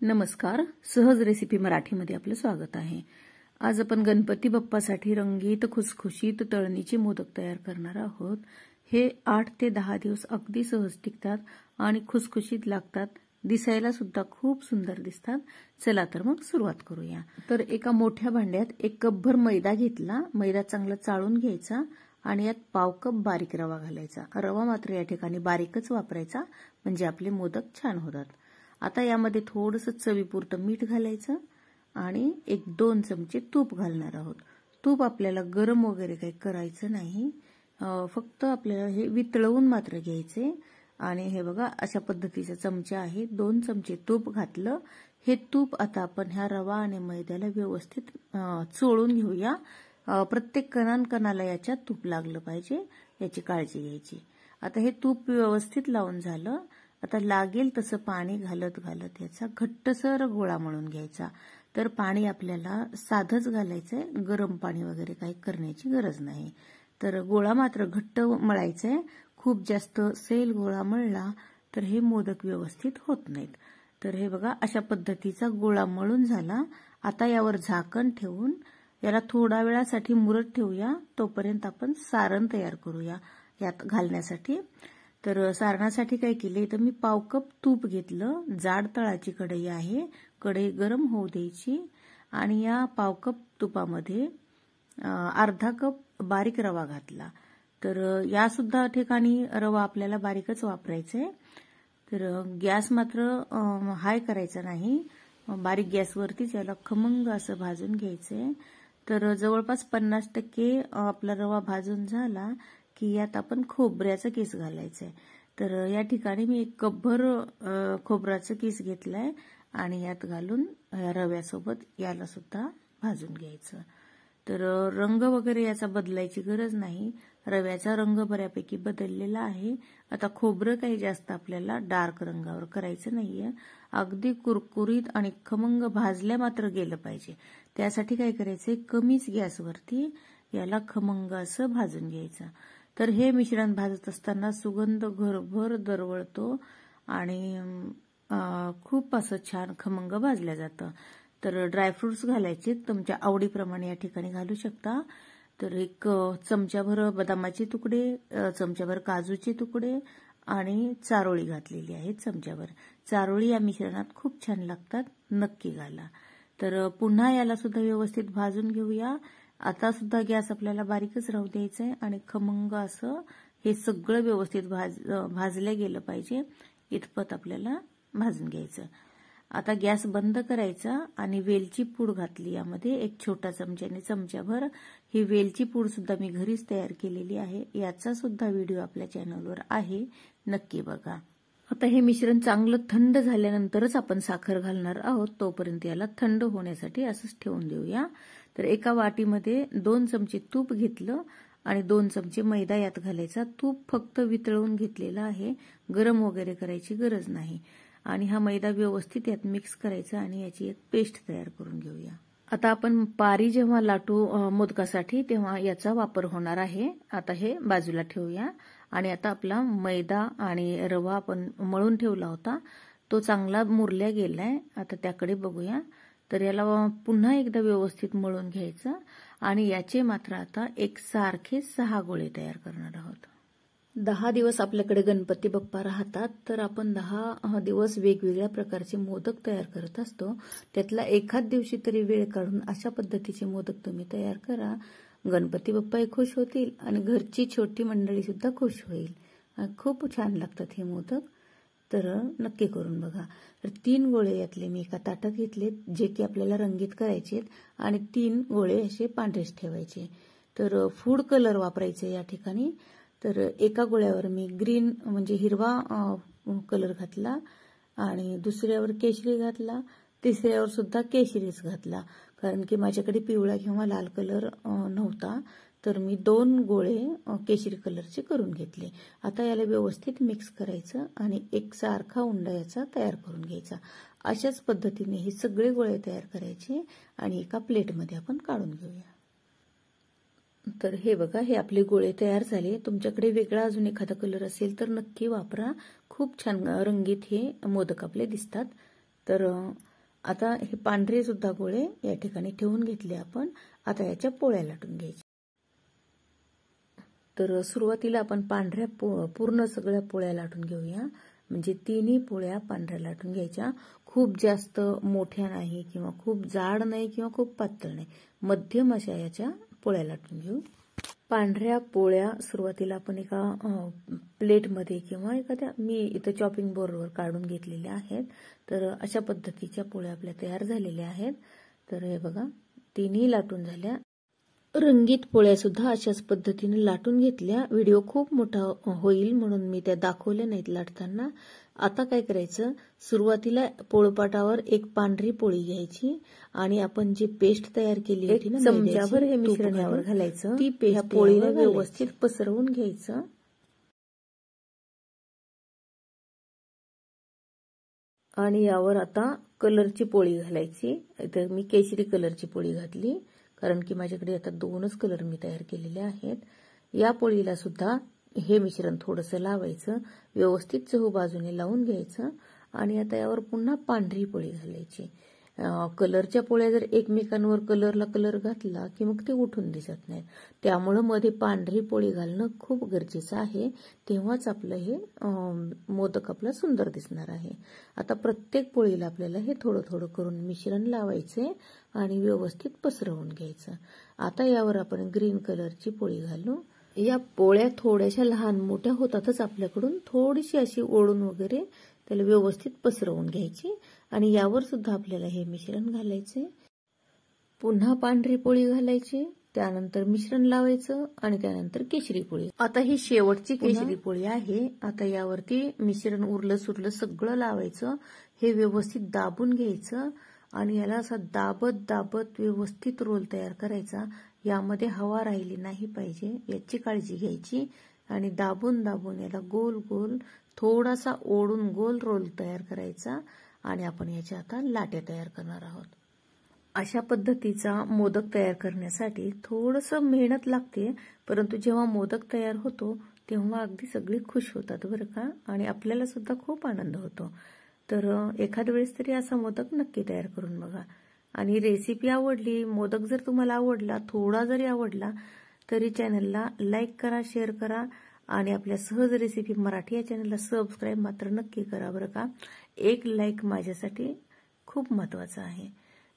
नमस्कार, सहज रेसिपी मराठीमध्ये आपलं स्वागत आहे। आज आपण गणपती बाप्पासाठी रंगीत खुसखुशीत तळणीचे मोदक तयार करणार आहोत। हे 8 ते 10 दिवस अगदी सहज टिकतात आणि खुसखुशीत लागतात, दिसायला सुद्धा खूप सुंदर दिसतात। चला तर मग सुरुवात करूया। तर एका मोठ्या भांड्यात 1 कपभर मैदा घेतला। मैदा चांगला चाळून घ्यायचा आणि यात पाव कप बारीक रवा घालायचा। रवा मात्र या ठिकाणी बारीकच वापरायचा, म्हणजे आपले मोदक छान होतात। आता यामध्ये थोडंसं चवीपुरतं मीठ घालायचं आणि 1-2 चमचे तूप घालणार आहोत। तूप आपल्याला गरम वगैरे काही करायचं नाही, फक्त आपल्याला हे वितळवून मात्र घ्यायचे। आणि हे बघा, अशा पद्धतीचा चमचा आहे, 2 चमचे तूप घातलं। हे तूप आता आपण ह्या रवा आणि मैद्याला व्यवस्थित चोळून घेऊया। प्रत्येक कणाला याच्यात तूप लागलं पाहिजे, याची काळजी घ्यायची। आता हे तूप व्यवस्थित लावून झालं। आता लागेल तसं पाणी घालत घालत याचा घट्टसर गोळा मळून घ्यायचा। तर पाणी आपल्याला साधंच घालायचंय, गरम पाणी वगैरे काही करण्याची गरज नाही। तर गोळा मात्र घट्ट मळायचाय, खूप जास्त सैल गोळा मळला तर हे मोदक व्यवस्थित होत नाहीत। तर हे बघा, अशा पद्धतीचा गोळा मळून झाला। आता यावर झाकण ठेवून याला थोडा वेळासाठी मुरत ठेवूया। तोपर्यंत आपण सारण तयार करूया यात घालण्यासाठी। तर सारणासाठी काय केले, तर मी पाव कप तूप घेतलं। जाड तळाची कढई आहे, कढई गरम होऊ द्यायची आणि या पाव कप तुपामध्ये अर्धा कप बारीक रवा घातला। तर या सुद्धा ठिकाणी रवा आपल्याला बारीकच वापरायचा आहे। तर गॅस मात्र हाय करायचा नाही, बारीक गॅसवरतीच याला खमंग असं भाजून घ्यायचंय। तर जवळपास 50% आपला रवा भाजून झाला की यात आपण खोबऱ्याचं किस घालायचंय। तर या ठिकाणी मी 1 कपभर खोबऱ्याचं किस घेतलंय आणि यात घालून रव्यासोबत याला सुद्धा भाजून घ्यायचं। तर रंग वगैरे याचा बदलायची गरज नाही, रव्याचा रंग बऱ्यापैकी बदललेला आहे। आता खोबरं काही जास्त आपल्याला डार्क रंगावर करायचं नाहीये, अगदी कुरकुरीत आणि खमंग भाजल्या मात्र गेलं पाहिजे। त्यासाठी काय करायचंय, कमीच गॅसवरती याला खमंग असं भाजून घ्यायचं। तर हे मिश्रण भाजत असताना सुगंध घरभर दरवळतो आणि खूप असं छान खमंग भाजलं जातं। तर ड्रायफ्रुट्स घालायचे, तुमच्या आवडीप्रमाणे या ठिकाणी घालू शकता। तर 1 चमचाभर बदामाचे तुकडे, चमचाभर काजूचे तुकडे आणि चारोळी घातलेली आहे चमचाभर। चारोळी या मिश्रणात खूप छान लागतात, नक्की घाला। तर पुन्हा याला सुद्धा व्यवस्थित भाजून घेऊया। आता सुद्धा गॅस आपल्याला बारीकच राहू द्यायचा आहे आणि खमंग असं हे सगळं व्यवस्थित भाजलं गेलं पाहिजे, इतपत आपल्याला भाजून घ्यायचं। आता गॅस बंद करायचा आणि वेलची पूड घातली यामध्ये 1 छोटा चमच्याने चमचाभर। ही वेलची पूड सुद्धा मी घरीच तयार केलेली आहे, याचा सुद्धा व्हिडिओ आपल्या चॅनलवर आहे, नक्की बघा। आता हे मिश्रण चांगलं थंड झाल्यानंतरच आपण साखर घालणार आहोत, तोपर्यंत याला थंड होण्यासाठी असंच ठेवून देऊया। तर एका वाटीमध्ये 2 चमचे तूप घेतलं आणि 2 चमचे मैदा यात घालायचा। तूप फक्त वितळवून घेतलेलं आहे, गरम वगैरे करायची गरज नाही। आणि हा मैदा व्यवस्थित यात मिक्स करायचा आणि याची एक पेस्ट तयार करून घेऊया। आता आपण पारी जेव्हा लाटू मोदकासाठी तेव्हा याचा वापर होणार आहे। आता हे बाजूला ठेवूया आणि आता आपला मैदा आणि रवा आपण मळून ठेवला होता, तो चांगला मुरल्या गेलाय। आता त्याकडे बघूया। तर याला पुन्हा एकदा व्यवस्थित मळून घ्यायचं आणि याचे मात्र आता एकसारखे 6 गोळे तयार करणार आहोत। 10 दिवस आपल्याकडे गणपती बाप्पा राहतात, तर आपण 10 दिवस वेगवेगळ्या प्रकारचे मोदक तयार करत असतो। त्यातला एखाद दिवशी तरी वेळ काढून अशा पद्धतीचे मोदक तुम्ही तयार करा, गणपती बाप्पाही खुश होतील आणि घरची छोटी मंडळी सुद्धा खुश होईल। खूप छान लागतात हे मोदक, तर नक्की करून बघा। तर 3 गोळे यातले मी एका ताटात घेतलेत, जे की आपल्याला रंगीत करायचे आणि 3 गोळे असे पांढरेच ठेवायचे। तर फूड कलर वापरायचे या ठिकाणी। तर एका गोळ्यावर मी ग्रीन म्हणजे हिरवा कलर घातला आणि दुसऱ्यावर केशरी घातला, तिसऱ्यावर सुद्धा केशरीच घातला, कारण की माझ्याकडे पिवळा किंवा लाल कलर नव्हता। तर मी 2 गोळे केशरी कलरचे करून घेतले। आता याला व्यवस्थित मिक्स करायचं आणि एकसारखा उंडा याचा तयार करून घ्यायचा। अशाच पद्धतीने हे सगळे गोळे तयार करायचे आणि एका प्लेटमध्ये आपण काढून घेऊया। तर हे बघा, हे आपले गोळे तयार झाले। तुमच्याकडे वेगळा अजून एखादा कलर असेल तर नक्की वापरा, खूप छान रंगीत हे मोदक आपले दिसतात। तर आता हे पांढरे सुद्धा गोळे या ठिकाणी ठेवून घेतले आपण. आता याच्या पोळ्या लाटून घ्यायच्या. तर सुरुवातीला आपण पांढऱ्या पूर्ण सगळ्या पोळ्या लाटून घेऊया. म्हणजे तिन्ही पोळ्या पांढऱ्या लाटून घ्यायच्या. खूप जास्त मोठ्या नाही किंवा खूप जाड नाही किंवा खूप पातळ नाही, मध्यम अशा याच्या पोळ्या लाटून घेऊ. पांढऱ्या पोळ्या सुरुवातीला आपण एका प्लेटमध्ये किंवा एखाद्या, मी इथं चॉपिंग बोर्डवर काढून घेतलेल्या आहेत. तर अशा पद्धतीच्या पोळ्या आपल्या तयार झालेल्या आहेत. तर हे बघा, तिन्ही लाटून झाल्या. रंगीत पोळ्या सुद्धा अशाच पद्धतीने लाटून घेतल्या. व्हिडिओ खूप मोठा होईल म्हणून मी त्या दाखवल्या नाहीत लाटताना. आता काय करायचं, सुरुवातीला पोळपाटावर एक पांढरी पोळी घ्यायची आणि आपण जी पेस्ट तयार केली होती ना, चमच्याभर हे मिश्रण यावर घालायचं. ती पेस्ट पोळीला व्यवस्थित पसरवून घ्यायचं. आणि यावर आता कलरची पोळी घालायची. इथे मी केशरी कलरची पोळी घातली, कारण की माझ्याकडे आता 2च कलर मी तयार केलेले आहेत. या पोळीला सुद्धा हे मिश्रण थोडंसं लावायचं, व्यवस्थित चहूबाजूने लावून घ्यायचं. आणि आता यावर पुन्हा पांढरी पोळी घालायची. कलरच्या पोळ्या जर एकमेकांवर कलरला कलर घातला की मग ते उठून दिसत नाहीत. त्यामुळे मध्ये पांढरी पोळी घालणं खूप गरजेचं आहे. तेव्हाच आपलं हे मोदक आपला सुंदर दिसणार आहे. आता प्रत्येक पोळीला आपल्याला हे थोडं थोडं करून मिश्रण लावायचे आणि व्यवस्थित पसरवून घ्यायचं. आता यावर आपण ग्रीन कलरची पोळी घालू. या पोळ्या थोड्याशा लहान मोठ्या होतातच आपल्याकडून, थोडीशी अशी ओढून वगैरे त्याला व्यवस्थित पसरवून घ्यायची. आणि यावर सुद्धा आपल्याला हे मिश्रण घालायचे. पुन्हा पांढरी पोळी घालायची, त्यानंतर मिश्रण लावायचं आणि त्यानंतर केशरी पोळी. आता ही शेवटची केशरी पोळी आहे. आता यावरती मिश्रण उरलं सुरलं सगळं लावायचं. हे व्यवस्थित दाबून घ्यायचं आणि याला असं दाबत दाबत व्यवस्थित रोल तयार करायचा. यामध्ये हवा राहिली नाही पाहिजे याची काळजी घ्यायची. आणि दाबून दाबून याला गोल गोल थोडासा ओढून गोल रोल तयार करायचा. आणि आपण याच्या आता लाट्या तयार करणार आहोत. अशा पद्धतीचा मोदक तयार करण्यासाठी थोडंसं मेहनत लागते, परंतु जेव्हा मोदक तयार होतो तेव्हा अगदी सगळी खुश होतात बरं का. आणि आपल्याला सुद्धा खूप आनंद होतो. तर एखाद वेळेस तरी असा मोदक नक्की तयार करून बघा. आणि रेसिपी आवडली, मोदक जर तुम्हाला आवडला, थोडा जरी आवडला तरी चॅनलला लाईक करा, शेअर करा. आणि आपल्या सहज रेसिपी मराठी या चॅनलला सबस्क्राईब मात्र नक्की करा बरं का. एक लाईक माझ्यासाठी खूप महत्वाचं आहे.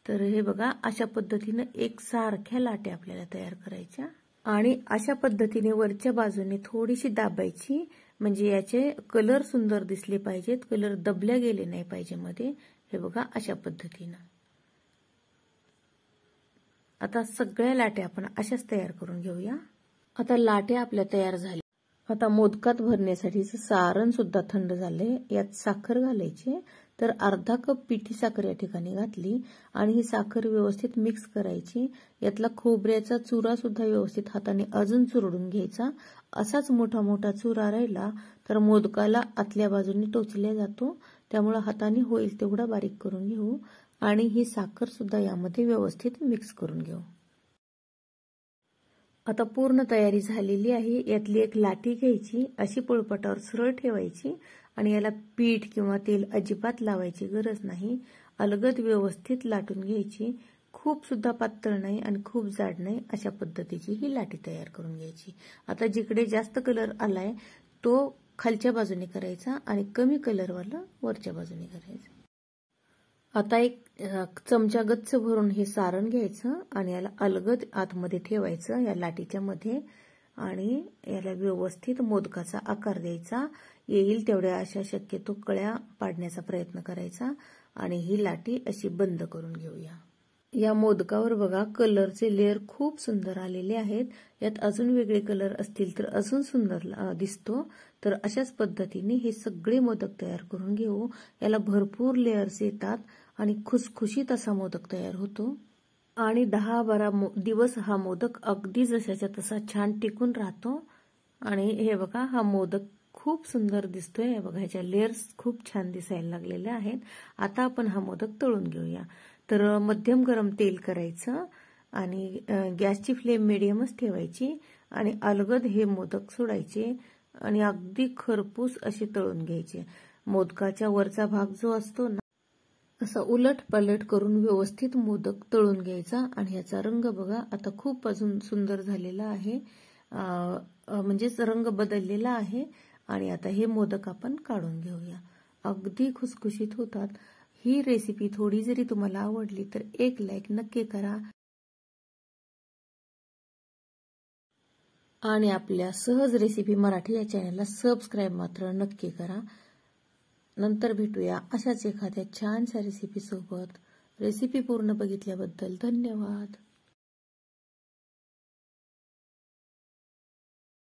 तर हे बघा, अशा पद्धतीने एकसारख्या लाट्या आपल्याला तयार करायच्या. आणि अशा पद्धतीने वरच्या बाजूने थोडीशी दाबायची, म्हणजे याचे कलर सुंदर दिसले पाहिजेत, कलर दबल्या गेले नाही पाहिजे मध्ये. हे बघा, अशा पद्धतीनं आता सगळ्या लाट्या आपण अशाच तयार करून घेऊया. आता लाट्या आपल्या तयार झाल्या. आता मोदकात भरण्यासाठीचं सारण सुद्धा थंड झालंय. यात साखर घालायची. तर अर्धा कप पिठी साखर या ठिकाणी घातली आणि ही साखर व्यवस्थित मिक्स करायची. यातला खोबऱ्याचा चुरा सुद्धा व्यवस्थित हाताने अजून चुरडून घ्यायचा. असाच मोठा मोठा चुरा राहिला तर मोदकाला आतल्या बाजूने टोचल्या जातो, त्यामुळे हाताने होईल तेवढा बारीक करून घेऊ. आणि ही साखर सुद्धा यामध्ये व्यवस्थित मिक्स करून घेऊ. आता पूर्ण तयारी झालेली आहे. यातली एक लाटी घ्यायची, अशी पोळपाटावर सरळ ठेवायची आणि याला पीठ किंवा तेल अजिबात लावायची गरज नाही. अलगद व्यवस्थित लाटून घ्यायची. खूप सुद्धा पातळ नाही आणि खूप जाड नाही, अशा पद्धतीची ही लाटी तयार करून घ्यायची. आता जिकडे जास्त कलर आलाय तो खालच्या बाजूने करायचा आणि कमी कलरवाला वरच्या बाजूने करायचा. आता एक चमचा गच्च भरून हे सारण घ्यायचं आणि याला अलगद आतमध्ये ठेवायचं या लाटीच्या मध्ये. आणि याला व्यवस्थित मोदकाचा आकार द्यायचा. येईल तेवढ्या अशा शक्यतो कळ्या पाडण्याचा प्रयत्न करायचा. आणि ही लाटी अशी बंद करून घेऊया. या मोदकावर बघा, कलरचे लेअर खूप सुंदर आलेले आहेत. यात अजून वेगळे कलर असतील तर अजून सुंदर दिसतो. तर अशाच पद्धतीने हे सगळे मोदक तयार करून घेऊ. याला भरपूर लेअर्स येतात आणि खुसखुशीत असा मोदक तयार होतो. आणि 10-12 दिवस हा मोदक अगदी जशाच्या तसा छान टिकून राहतो. आणि हे बघा, हा मोदक खूप सुंदर दिसतोय. हे बघा, ह्याच्या लेअर्स खूप छान दिसायला लागलेले आहेत. आता आपण हा मोदक तळून घेऊया. तर मध्यम गरम तेल करायचं आणि गॅसची फ्लेम मिडियमच ठेवायची आणि अलगद हे मोदक सोडायचे आणि अगदी खरपूस असे तळून घ्यायचे. मोदकाच्या वरचा भाग जो असतो ना असा उलट पालट करून व्यवस्थित मोदक तळून घ्यायचा आणि ह्याचा रंग बघा आता खूप अजून सुंदर झालेला आहे, म्हणजेच रंग बदललेला आहे. आणि आता हे मोदक आपण काढून घेऊया. अगदी खुसखुशीत होतात. ही रेसिपी थोडी जरी तुम्हाला आवडली तर एक लाईक नक्की करा आणि आपल्या सहज रेसिपी मराठी या चॅनलला सबस्क्राईब मात्र नक्की करा. नंतर भेटूया अशाच एखाद्या छानशा रेसिपी सोबत. रेसिपी पूर्ण बघितल्याबद्दल धन्यवाद.